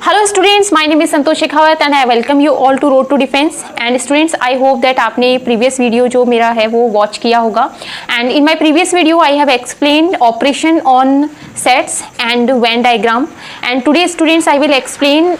Hello students, my name is Santosh Shekhawat and I welcome you all to road to defence. And students, I hope that आपने previous video जो मेरा है वो watch किया होगा। And in my previous video I have explained operation on sets and Venn diagram, and today students I will explain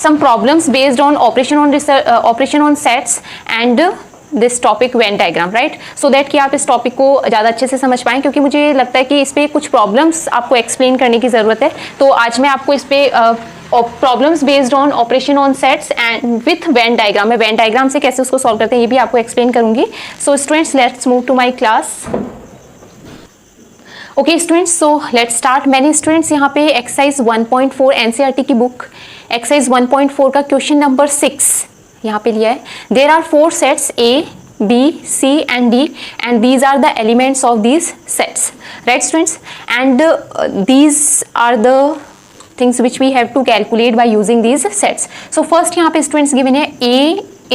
some problems based on operation on sets and this topic Venn diagram, right, so that कि आप इस topic को ज़्यादा अच्छे से समझ पाएँ, क्योंकि मुझे लगता है कि इस पर कुछ प्रॉब्लम्स आपको एक्सप्लेन करने की ज़रूरत है। तो आज मैं आपको इस पर problems based on operation on sets and with Venn diagram, मैं वेन डायग्राम से कैसे उसको सॉल्व करते हैं ये भी आपको एक्सप्लेन करूंगी। So students, let's move to my class. Okay students, so let's start. मैंने स्टूडेंट्स यहाँ पे एक्सरसाइज 1.4 एनसीईआरटी की बुक एक्सरसाइज 1.4 का क्वेश्चन नंबर 6 यहाँ पे लिया है। There are 4 sets A, B, C and D and these are the elements of these sets, right students, and these are the things which we have to calculate by using these sets. So first यहाँ पे students given है A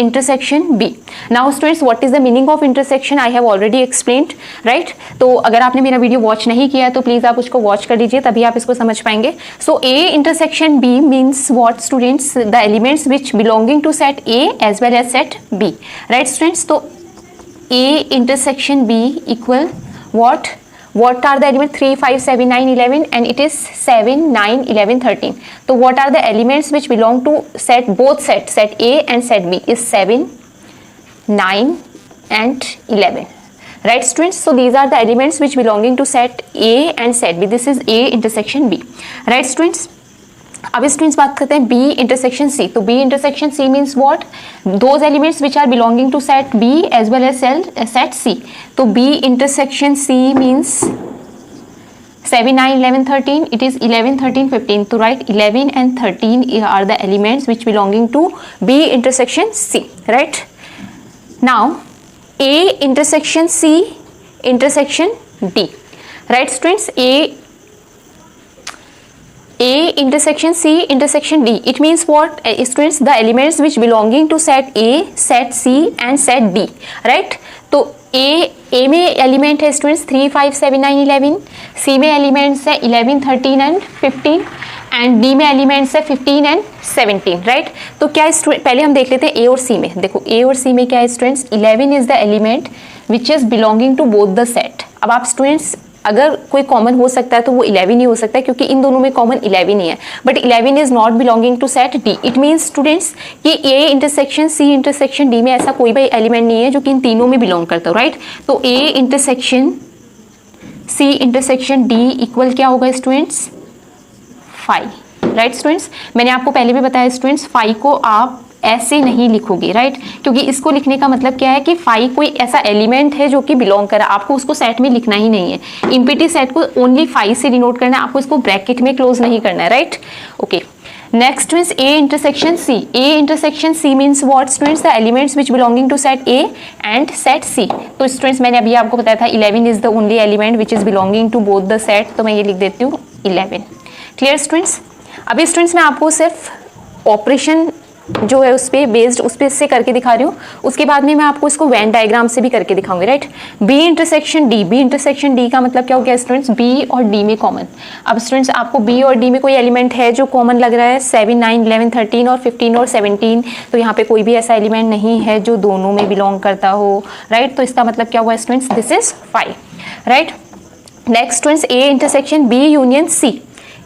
intersection B. Now students, what is the meaning of intersection? I have already explained, right? तो अगर आपने मेरा video watch नहीं किया है तो प्लीज़ आप उसको वॉच कर लीजिए, तभी आप इसको समझ पाएंगे। So A intersection B means what students? The elements which belonging to set A as well as set B, right students? तो A intersection B equal what? What are the elements? 3, 5, 7, 9, 11 and it is 7, 9, 11, 13. So what are the elements which belong to set, both sets, set A and set B is 7, 9 and 11. Right students? So these are the elements which belonging to set A and set B. This is A intersection B. Right students? अब students बात करते हैं B intersection C। तो B intersection C means what? Those elements which are belonging to set B as well as set C। तो B intersection C means 7, 9, 11, 13. It is 11, 13, 15. तो right 11 and 13 are the elements which belonging to B intersection C. Right? Now A intersection C intersection D. Right students? A intersection C intersection D. It means what? Students, the elements which belonging to set A, set C and set D. Right? तो A में element है students 3, 5, 7, 9, 11. C में elements है 11, 13 and 15 and D में elements है 15 and 17. Right? तो क्या student, पहले हम देख लेते हैं A और C में। देखो A और C में क्या है students? 11 is the element which is belonging to both the set. अब आप स्टूडेंट्स, अगर कोई कॉमन हो सकता है तो वो 11 ही हो सकता है, क्योंकि इन दोनों में कॉमन 11 ही है, but 11 is not belonging to set D. It means students कि A intersection C intersection D में ऐसा कोई भी एलिमेंट नहीं है जो कि इन तीनों में बिलोंग करता हो। राइट? तो A intersection C intersection D equal क्या होगा स्टूडेंट्स? 5. Right students? मैंने आपको पहले भी बताया स्टूडेंट्स, 5 को आप ऐसे नहीं लिखोगे, राइट? क्योंकि इसको लिखने का मतलब क्या है कि 5 कोई ऐसा एलिमेंट है जो कि बिलोंग करा, आपको उसको सेट में लिखना ही नहीं है। इम्पिटी सेट को ओनली 5 से डिनोट करना है, आपको इसको ब्रैकेट में क्लोज नहीं करना है। Right? Okay, next means A intersection C. A intersection C means what students? The elements which belonging to set A and set C. तो स्टूडेंट्स, मैंने अभी आपको बताया था 11 is the only element which is belonging to both the set, तो मैं ये लिख देती हूँ 11. Clear students? अभी स्टूडेंट्स मैं आपको सिर्फ ऑपरेशन जो है उस पर बेस्ड उस पर से करके दिखा रही हूँ, उसके बाद में मैं आपको इसको वेन डायग्राम से भी करके दिखाऊंगी। Right? B intersection D. B intersection D का मतलब क्या हो गया स्टूडेंट्स? B और D में कॉमन। अब स्टूडेंट्स, आपको B और D में कोई एलिमेंट है जो कॉमन लग रहा है? 7, 9, 11, 13 और 15 और 17। तो यहाँ पे कोई भी ऐसा एलिमेंट नहीं है जो दोनों में बिलोंग करता हो। राइट? तो इसका मतलब क्या हुआ students? This is 5. Right? Next students, A intersection B union C.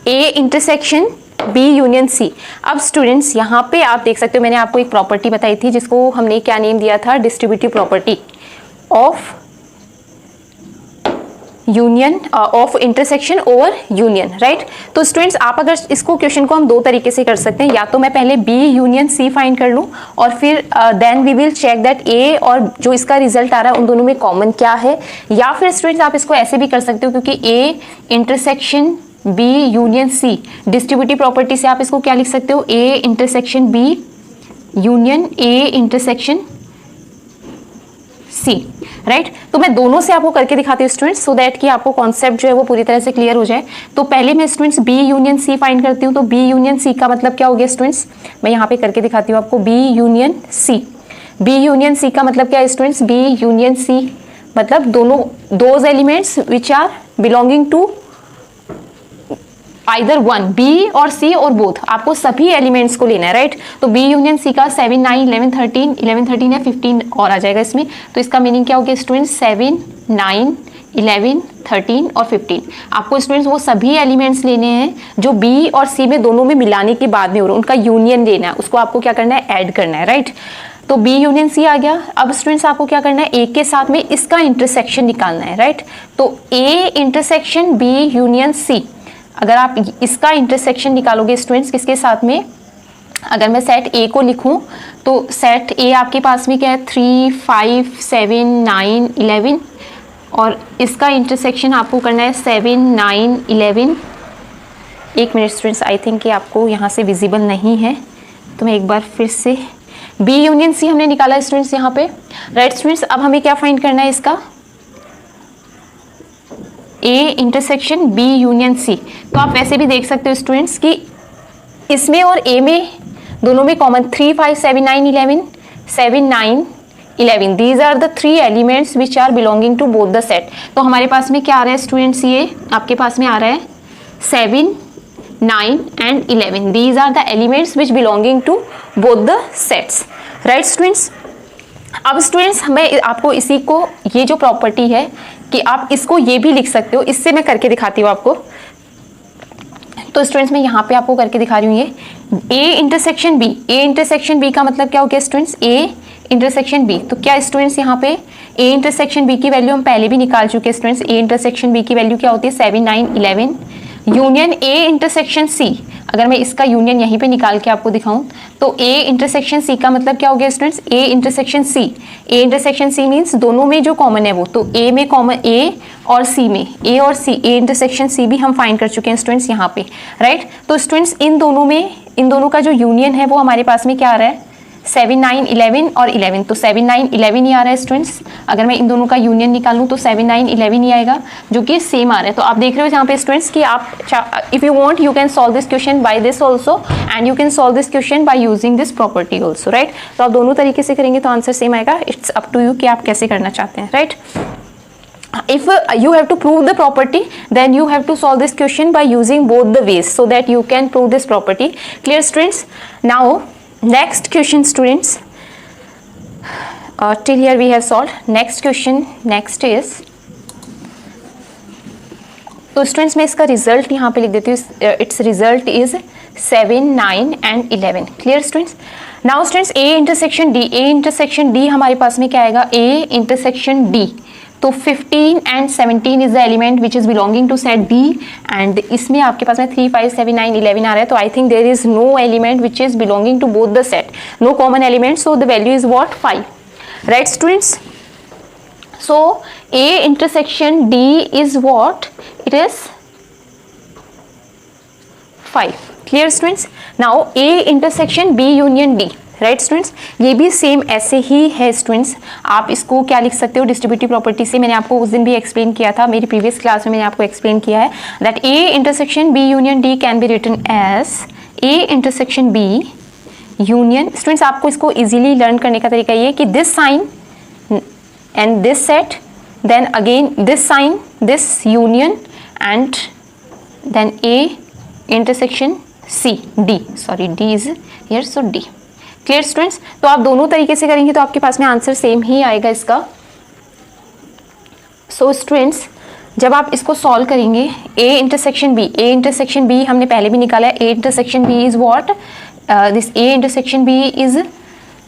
A intersection B union C. अब स्टूडेंट्स यहाँ पे आप देख सकते हो, मैंने आपको एक प्रॉपर्टी बताई थी जिसको हमने क्या नेम दिया था? Distributive property of union of intersection over union. Right? तो स्टूडेंट्स, आप अगर इसको क्वेश्चन को हम दो तरीके से कर सकते हैं, या तो मैं पहले B यूनियन C फाइंड कर लूँ और फिर then we will check that A और जो इसका रिजल्ट आ रहा है उन दोनों में कॉमन क्या है, या फिर स्टूडेंट्स आप इसको ऐसे भी कर सकते हो, क्योंकि A intersection B union C distributive property से आप इसको क्या लिख सकते हो? A intersection B union A intersection C. Right? तो मैं दोनों से आपको करके दिखाती हूँ स्टूडेंट्स, सो दैट कि आपको कॉन्सेप्ट जो है वो पूरी तरह से क्लियर हो जाए। तो पहले मैं students B union C find करती हूँ। तो B यूनियन C का मतलब क्या हो गया स्टूडेंट्स? मैं यहाँ पे करके दिखाती हूँ आपको। B union C. B union C का मतलब क्या है स्टूडेंट्स? B यूनियन C मतलब दोनों those elements which are belonging to either one, B और सी और बोथ, आपको सभी एलिमेंट्स को लेना है, राइट। तो बी यूनियन सी का 7, 9, 11, 13, 11, 13 है, 15 और आ जाएगा इसमें। तो इसका मीनिंग क्या हो गया स्टूडेंट्स, 7, 9, 11, 13 और 15। आपको स्टूडेंट्स वो सभी एलिमेंट्स लेने हैं जो बी और सी में दोनों में मिलाने के बाद में हो रहा है, उनका यूनियन लेना है, उसको आपको क्या करना है, ऐड करना है, राइट। तो बी यूनियन सी आ गया। अब स्टूडेंट्स आपको क्या करना है, ए के साथ में इसका इंटरसेक्शन निकालना है, राइट। तो A intersection B union C, अगर आप इसका इंटरसेक्शन निकालोगे स्टूडेंट्स किसके साथ में, अगर मैं सेट ए को लिखूं तो सेट ए आपके पास में क्या है, 3, 5, 7, 9, 11 और इसका इंटरसेक्शन आपको करना है 7, 9, 11। एक मिनट स्टूडेंट्स, आई थिंक कि आपको यहाँ से विजिबल नहीं है, तो मैं एक बार फिर से, बी यूनियन सी हमने निकाला स्टूडेंट्स यहाँ पे, राइट स्टूडेंट्स। अब हमें क्या फाइंड करना है इसका, A intersection B union C. तो आप वैसे भी देख सकते हो स्टूडेंट्स कि इसमें और ए में दोनों में common 3, 5, 7, 9, 11, 7, 9, 11, these are the 3 elements which are belonging to both the set. तो हमारे पास में क्या आ रहा है स्टूडेंट्स, ये आपके पास में आ रहा है 7, 9 and 11, these are the elements which belonging to both the sets, right students। अब स्टूडेंट्स मैं आपको इसी को, ये जो प्रॉपर्टी है कि आप इसको ये भी लिख सकते हो, इससे मैं करके दिखाती हूँ आपको। तो स्टूडेंट्स मैं यहाँ पे आपको करके दिखा रही हूँ, ये A intersection B, A intersection B का मतलब क्या हो गया स्टूडेंट्स, ए इंटरसेक्शन बी। तो क्या स्टूडेंट्स यहाँ पे ए इंटरसेक्शन बी की वैल्यू हम पहले भी निकाल चुके हैं स्टूडेंट्स। ए इंटरसेक्शन बी की वैल्यू क्या होती है, 7, 9, 11 यूनियन ए इंटरसेक्शन सी। अगर मैं इसका यूनियन यहीं पे निकाल के आपको दिखाऊं तो ए इंटरसेक्शन सी का मतलब क्या हो गया students, A intersection C. A intersection C means दोनों में जो कॉमन है वो, तो ए में कॉमन, ए और सी में, ए और सी, ए इंटरसेक्शन सी भी हम फाइंड कर चुके हैं स्टूडेंट्स यहाँ पे, राइट। तो स्टूडेंट्स इन दोनों का जो यूनियन है वो हमारे पास में क्या आ रहा है, 7, 9, 11 और 11। तो 7, 9, 11 ही आ रहा है स्टूडेंट्स। अगर मैं इन दोनों का यूनियन निकालूं तो 7, 9, 11 ही आएगा, जो कि सेम आ रहा है। तो आप देख रहे हो यहाँ पे स्टूडेंट्स कि आप, if you want you can solve this question by this also and you can solve this question by using this property also, right. तो आप दोनों तरीके से करेंगे तो आंसर सेम आएगा। इट्स अप टू यू कि आप कैसे करना चाहते हैं, right. If you have to prove the property, then you have to solve this question by using both the ways so that you can prove this property. Clear students? Now next question students, till here we have solved. Next question, next is, तो students मैं इसका result यहाँ पे लिख देती हूँ। It's result is 7, 9 and 11। Clear students? Now students A intersection D, A intersection D हमारे पास में क्या आएगा, ए इंटरसेक्शन डी। तो 15 and 17 is the element which is belonging to set B and इसमें आपके पास में 3, 5, 7, 9, 11 आ रहा है। तो I think there is no element which is belonging to both the set, no common element, so the value is what, 5, right students. So A intersection D is what, it is 5। Clear students? Now A intersection B union D, right students, ये भी same ऐसे ही है students. आप इसको क्या लिख सकते हो, डिस्ट्रीब्यूटिव प्रॉपर्टी से, मैंने आपको उस दिन भी एक्सप्लेन किया था, मेरी प्रीवियस क्लास में मैंने आपको एक्सप्लेन किया है that A intersection B union D can be written as A intersection B union. Students आपको इसको इजीली लर्न करने का तरीका ये कि this sign and this set, then again this sign, this union and then A intersection C D, sorry D is here, so D. Clear students? तो आप दोनों तरीके से करेंगे तो आपके पास में आंसर सेम ही आएगा इसका। सो स्टूडेंट्स जब आप इसको सॉल्व करेंगे, A intersection B, A intersection B हमने पहले भी निकाला है, A intersection B is what, this A intersection B is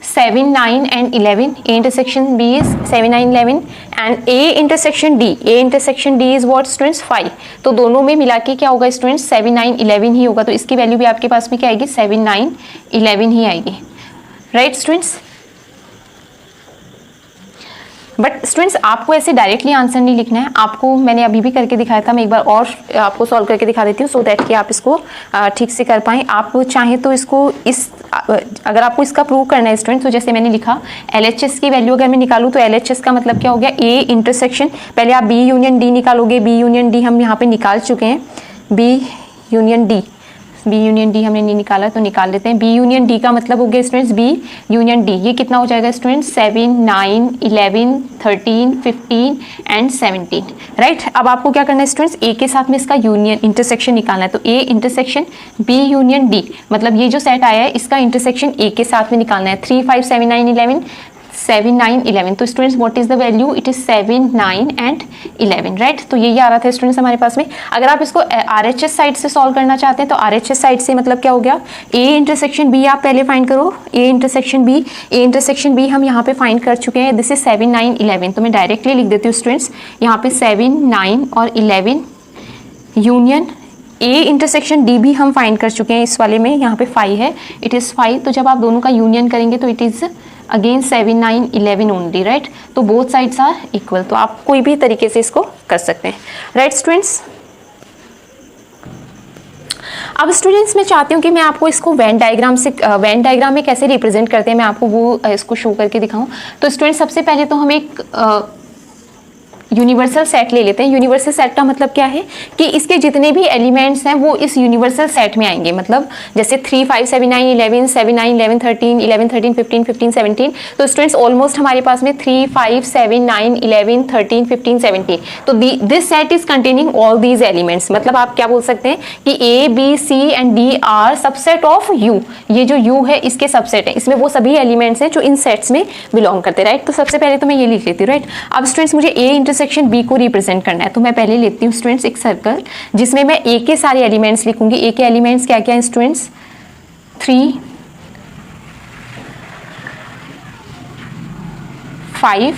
7, 9 and 11, A intersection B is 7, 9, 11 and A intersection D, A intersection D is what students, 5। तो दोनों में मिला के क्या होगा स्टूडेंट्स, 7, 9, 11 ही होगा। तो इसकी वैल्यू भी आपके पास में क्या आएगी, 7, 9, 11 ही आएगी, राइट स्टूडेंट्स। बट स्टूडेंट्स आपको ऐसे डायरेक्टली आंसर नहीं लिखना है, आपको मैंने अभी भी करके दिखाया था, मैं एक बार और आपको सॉल्व करके दिखा देती हूँ सो दैट कि आप इसको ठीक से कर पाएँ। आप चाहें तो इसको अगर आपको इसका प्रूव करना है स्टूडेंट्स, तो जैसे मैंने लिखा LHS की वैल्यू अगर मैं निकालूँ तो LHS का मतलब क्या हो गया, ए इंटरसेक्शन, पहले आप बी यूनियन डी निकालोगे, बी यूनियन डी हम यहाँ पे निकाल चुके हैं, B union D, B union D हमने नहीं निकाला तो निकाल लेते हैं। बी यूनियन डी का मतलब हो गया स्टूडेंट्स बी यूनियन डी, ये कितना हो जाएगा स्टूडेंट्स 7, 9, 11, 13, 15 एंड 17, राइट। अब आपको क्या करना है स्टूडेंट्स, ए के साथ में इसका यूनियन इंटरसेक्शन निकालना है। तो A intersection B union D, मतलब ये जो सेट आया है इसका इंटरसेक्शन ए के साथ में निकालना है। 3, 5, 7, 9, 11, 7, 9, 11, तो students what is the value, it is 7, 9 and 11, right. तो यही आ रहा था स्टूडेंट्स हमारे पास में। अगर आप इसको RHS साइड से सॉल्व करना चाहते हैं तो RHS साइड से मतलब क्या हो गया, ए इंटरसेक्शन बी आप पहले फाइंड करो, ए इंटरसेक्शन बी हम यहाँ पे फाइंड कर चुके हैं। दिस इज 7, 9, 11, तो मैं डायरेक्टली लिख देती हूँ स्टूडेंट्स यहाँ पे 7, 9 और 11 यूनियन ए इंटरसेक्शन डी भी हम फाइंड कर चुके हैं इस वाले में, यहाँ पे 5 है, इट इज़ 5। तो जब आप दोनों का यूनियन करेंगे तो it is again 7, 9, 11 only, right. तो बोथ साइड्स आर इक्वल, तो आप कोई भी तरीके से इसको कर सकते हैं, राइट स्टूडेंट्स। अब स्टूडेंट्स मैं चाहती हूँ कि मैं आपको इसको वेन डायग्राम में कैसे रिप्रेजेंट करते हैं मैं आपको वो इसको शो करके दिखाऊं। तो स्टूडेंट्स सबसे पहले तो हम एक यूनिवर्सल सेट ले लेते हैं। यूनिवर्सल सेट का मतलब क्या है कि इसके जितने भी एलिमेंट्स हैं वो इस यूनिवर्सल सेट में आएंगे, मतलब जैसे 3, 5, 7, 9, 11, 7, 9, 11, 13, 11, 13, 15, 15, 17। तो स्टूडेंट्स ऑलमोस्ट हमारे पास में 3, 5, 7, 9, 11, 13, 15, 17। तो this set is containing all these elements, मतलब आप क्या बोल सकते हैं कि A B C and D are subset of U. ये जो यू है इसके सबसेट है, इसमें वो सभी एलिमेंट्स हैं जो इन सेट्स में बिलोंग करते हैं, राइट। तो सबसे पहले तो मैं ये लिख लेती हूँ, राइट। अब स्टूडेंट्स मुझे ए इंटरसेक्शन बी को रिप्रेजेंट करना है, तो मैं पहले लेती हूँ स्टूडेंट्स एक सर्कल जिसमें मैं ए के सारे एलिमेंट्स लिखूंगी। ए के एलिमेंट्स क्या क्या हैं स्टूडेंट्स, 3, 5,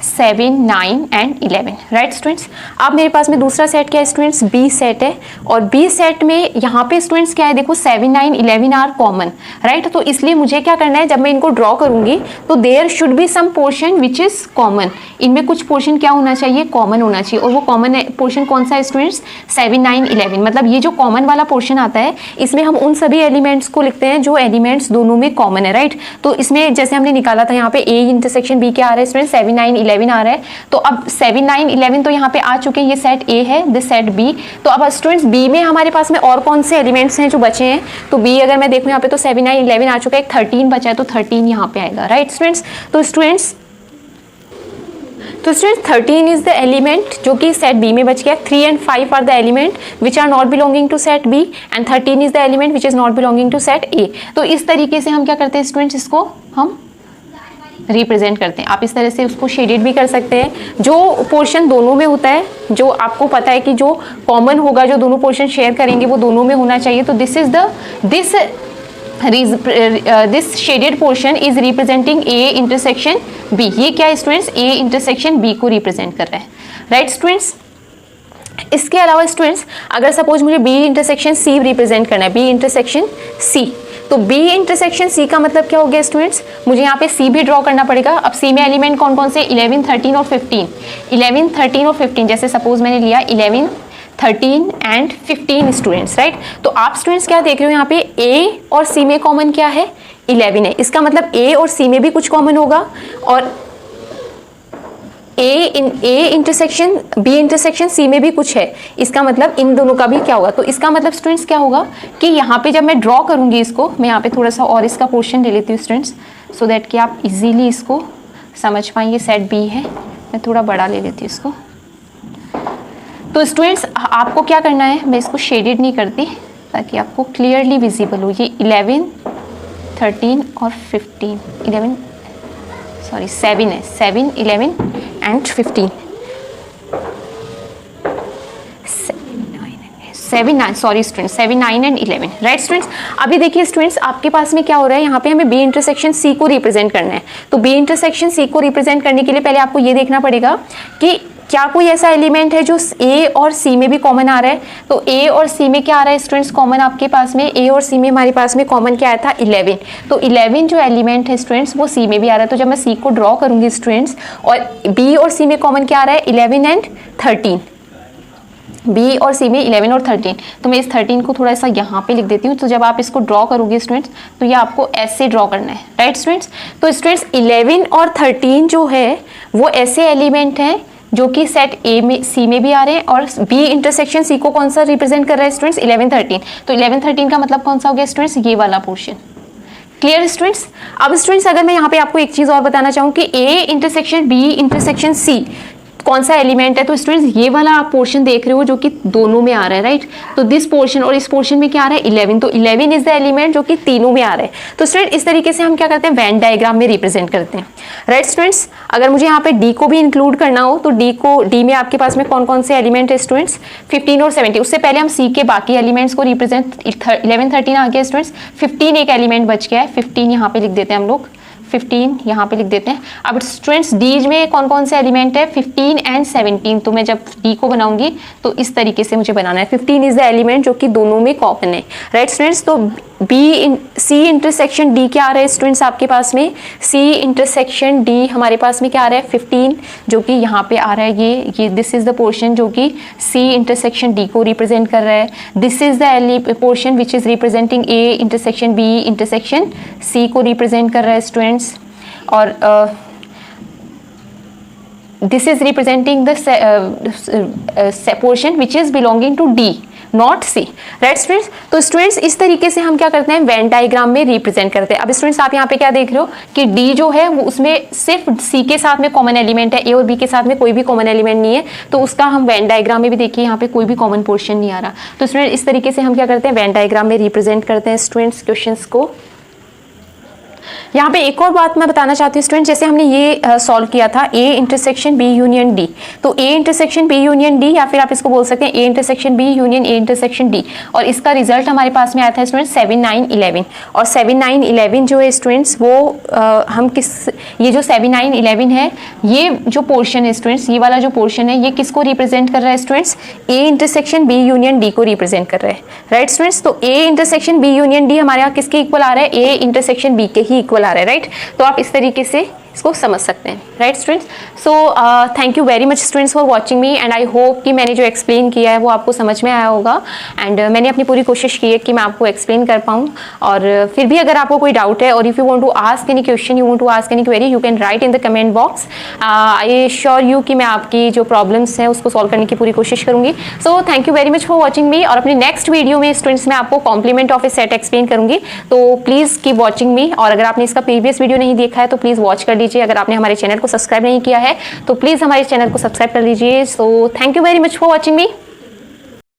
7, 9 एंड 11, राइट स्टूडेंट्स। अब मेरे पास में दूसरा सेट क्या है स्टूडेंट्स, बी सेट है, और बी सेट में यहाँ पे स्टूडेंट्स क्या है, देखो 7, 9, 11 आर कॉमन, राइट। तो इसलिए मुझे क्या करना है, जब मैं इनको ड्रॉ करूंगी तो there should be some portion which is common, इनमें कुछ पोर्शन क्या होना चाहिए, कॉमन होना चाहिए। और वो कॉमन पोर्शन कौन सा है स्टूडेंट्स, 7, 9, 11, मतलब ये जो कॉमन वाला पोर्शन आता है इसमें हम उन सभी एलिमेंट्स को लिखते हैं जो एलिमेंट्स दोनों में कॉमन है, राइट। तो इसमें जैसे हमने निकाला था यहाँ पे ए इंटरसेक्शन बी क्या आ रहा है स्टूडेंट, 7, 9, 11 आ रहा है। तो अब 7, 9, 11 तो यहाँ पे आ चुके हैं, ये सेट ए है, दिस सेट बी। तो अब स्टूडेंट्स बी में हमारे पास में और कौन से एलिमेंट्स हैं जो बचे हैं, तो बी अगर मैं देखूँ यहाँ पे तो 7, 9, 11 आ चुका है, एक 13 बचा है, तो 13 यहाँ पे आएगा, राइट स्टूडेंट्स। तो स्टूडेंट्स 13 इज द एलिमेंट जो कि सेट बी में बच गया। 3 and 5 are the element which are not belonging to set B and 13 is the element which is not belonging to set A. तो इस तरीके से हम क्या करते हैं स्टूडेंट्स, इसको हम रिप्रेजेंट करते हैं। आप इस तरह से उसको शेडेड भी कर सकते हैं। जो पोर्शन दोनों में होता है, जो आपको पता है कि जो कॉमन होगा, जो दोनों पोर्शन शेयर करेंगे वो दोनों में होना चाहिए। तो this shaded portion is representing A intersection B. ये क्या है स्टूडेंट्स, ए इंटरसेक्शन बी को रिप्रेजेंट कर रहा है, राइट स्टूडेंट्स। इसके अलावा स्टूडेंट्स अगर सपोज मुझे बी इंटरसेक्शन सी रिप्रेजेंट करना है, बी इंटरसेक्शन सी, तो बी इंटरसेक्शन सी का मतलब क्या हो गया स्टूडेंट्स, मुझे यहाँ पे सी भी ड्रॉ करना पड़ेगा। अब सी में एलिमेंट कौन कौन से, 11, 13 और 15। 11, 13 और 15, जैसे सपोज मैंने लिया 11, 13 एंड 15 स्टूडेंट्स, राइट। तो आप स्टूडेंट्स क्या देख रहे हो यहाँ पे, ए और सी में कॉमन क्या है, 11 है। इसका मतलब ए और सी में भी कुछ कॉमन होगा, और A intersection B intersection C में भी कुछ है, इसका मतलब इन दोनों का भी क्या होगा। तो इसका मतलब स्टूडेंट्स क्या होगा कि यहाँ पे जब मैं ड्रॉ करूंगी इसको, मैं यहाँ पे थोड़ा सा और इसका पोर्शन ले लेती हूँ स्टूडेंट्स, सो दैट कि आप इजीली इसको समझ पाएंगे। सेट बी है, मैं थोड़ा बड़ा ले लेती हूँ इसको। तो स्टूडेंट्स आपको क्या करना है, मैं इसको शेडेड नहीं करती ताकि आपको क्लियरली विजिबल हो। ये 11, 13 और 15, 7 है, 7, 11 and 15, 7, 9 sorry students, 7, 9 and 11, right students. अभी देखिए स्टूडेंट्स आपके पास में क्या हो रहा है, यहाँ पे हमें बी इंटरसेक्शन सी को रिप्रेजेंट करना है। तो बी इंटरसेक्शन सी को रिप्रेजेंट करने के लिए पहले आपको ये देखना पड़ेगा कि क्या कोई ऐसा एलिमेंट है जो ए और सी में भी कॉमन आ रहा है। तो ए और सी में क्या आ रहा है स्टूडेंट्स कॉमन, आपके पास में ए और सी में हमारे पास में कॉमन क्या आया था, 11। तो 11 जो एलिमेंट है स्टूडेंट्स वो सी में भी आ रहा है। तो जब मैं सी को ड्रॉ करूंगी स्टूडेंट्स, और बी और सी में कॉमन क्या आ रहा है, 11 एंड 13, बी और सी में 11 और 13। तो मैं इस 13 को थोड़ा सा यहाँ पे लिख देती हूँ। तो जब आप इसको ड्रॉ करोगे स्टूडेंट्स, तो ये आपको ऐसे ड्रॉ करना है, राइट स्टूडेंट्स। तो स्टूडेंट्स 11 और 13 जो है वो ऐसे एलिमेंट हैं जो कि सेट ए में सी में भी आ रहे हैं, और बी इंटरसेक्शन सी को कौन सा रिप्रेजेंट कर रहा है स्टूडेंट्स, 11 13। तो 11 13 का मतलब कौन सा हो गया स्टूडेंट्स, ये वाला पोर्शन। Clear students. अब स्टूडेंट्स अगर मैं यहाँ पे आपको एक चीज और बताना चाहूँ कि A intersection B intersection C कौन सा एलिमेंट है, तो स्टूडेंट्स ये वाला आप पोर्शन देख रहे हो जो कि दोनों में आ रहा है, राइट। तो दिस पोर्शन और इस पोर्शन में क्या आ रहा है, 11। तो 11 इज द एलिमेंट जो कि तीनों में आ रहा है। तो स्टूडेंट इस तरीके से हम क्या करते हैं, वेन डायग्राम में रिप्रेजेंट करते हैं, राइट स्टूडेंट्स। अगर मुझे यहाँ पे डी को भी इंक्लूड करना हो तो डी में आपके पास में कौन कौन से एलिमेंट है स्टूडेंट्स, 15 और 17। उससे पहले हम सी के बाकी एलिमेंट्स को रिप्रेजेंट, 11 13 आ गया स्टूडेंट्स, 15 एक एलिमेंट बच गया है, 15 यहाँ पे लिख देते हैं हम लोग, 15 यहाँ पे लिख देते हैं। अब स्टूडेंट्स डी में कौन कौन से एलिमेंट है, 15 एंड 17। तो मैं जब डी को बनाऊंगी तो इस तरीके से मुझे बनाना है, 15 इज द एलिमेंट जो कि दोनों में कॉमन है, राइट स्टूडेंट्स। तो सी इंटरसेक्शन डी क्या आ रहा है स्टूडेंट्स आपके पास में, सी इंटरसेक्शन डी हमारे पास में क्या आ रहा है, 15 जो कि यहाँ पे आ रहा है, ये दिस इज द पोर्शन जो कि सी इंटरसेक्शन डी को रिप्रेजेंट कर रहा है। This is the portion which is representing A intersection B intersection C को रिप्रेजेंट कर रहा है स्टूडेंट्स। और this is representing the portion which is belonging to D, not C, right students। तो स्टूडेंट्स इस तरीके से हम क्या करते हैं, वेन डायग्राम में रिप्रेजेंट करते हैं। अब स्टूडेंट्स आप यहाँ पे क्या देख रहे हो कि D जो है वो उसमें सिर्फ C के साथ में कॉमन एलिमेंट है, A और B के साथ में कोई भी कॉमन एलिमेंट नहीं है, तो उसका हम वेन डायग्राम में भी देखिए यहाँ पे कोई भी कॉमन पोर्शन नहीं आ रहा। तो स्टूडेंट इस तरीके से हम क्या करते हैं, वेन डायग्राम में रिप्रेजेंट करते हैं स्टूडेंट्स क्वेश्चंस को। यहाँ पे एक और बात मैं बताना चाहती हूँ स्टूडेंट, जैसे हमने ये सॉल्व किया था A intersection B union D, तो A intersection B union D, या फिर आप इसको बोल सकते हैं A intersection B union A intersection D, और इसका रिजल्ट हमारे पास में आया था स्टूडेंट 7 9 11। और 7 9 11 जो है स्टूडेंट्स वो हम किस, ये जो 7 9 11 है, ये जो पोर्शन है स्टूडेंट्स, ये वाला जो पोर्शन है, ये किसको रिप्रेजेंट कर रहा है students, A intersection B union D को रिप्रेजेंट कर रहा है, राइट स्टूडेंट्स। तो A intersection B union D हमारे यहाँ किसके इक्वल आ रहा है, ए इंटरसेक्शन बी के ही इक्वल आ रहा है, राइट। तो आप इस तरीके से इसको समझ सकते हैं, right students. So thank you very much students for watching me, and I hope कि मैंने जो एक्सप्लेन किया है वो आपको समझ में आया होगा, एंड मैंने अपनी पूरी कोशिश की है कि मैं आपको एक्सप्लेन कर पाऊँ। और फिर भी अगर आपको कोई डाउट है, और if you want to ask any question, you want to ask any query, you can write in the comment box. I sure you कि मैं आपकी जो प्रॉब्लम्स हैं उसको सॉल्व करने की पूरी कोशिश करूँगी। So thank you very much for watching me, और अपनी नेक्स्ट वीडियो में स्टूडेंट्स मैं आपको complement of a set explain करूँगी, तो प्लीज़ कीप वॉचिंग मी। और अगर आपने इसका प्रीवियस वीडियो नहीं देखा है तो प्लीज़ वॉच कर लीजिए। अगर आपने हमारे चैनल को सब्सक्राइब नहीं किया है तो प्लीज़ हमारे चैनल को सब्सक्राइब कर लीजिए। सो thank you very much for watching me.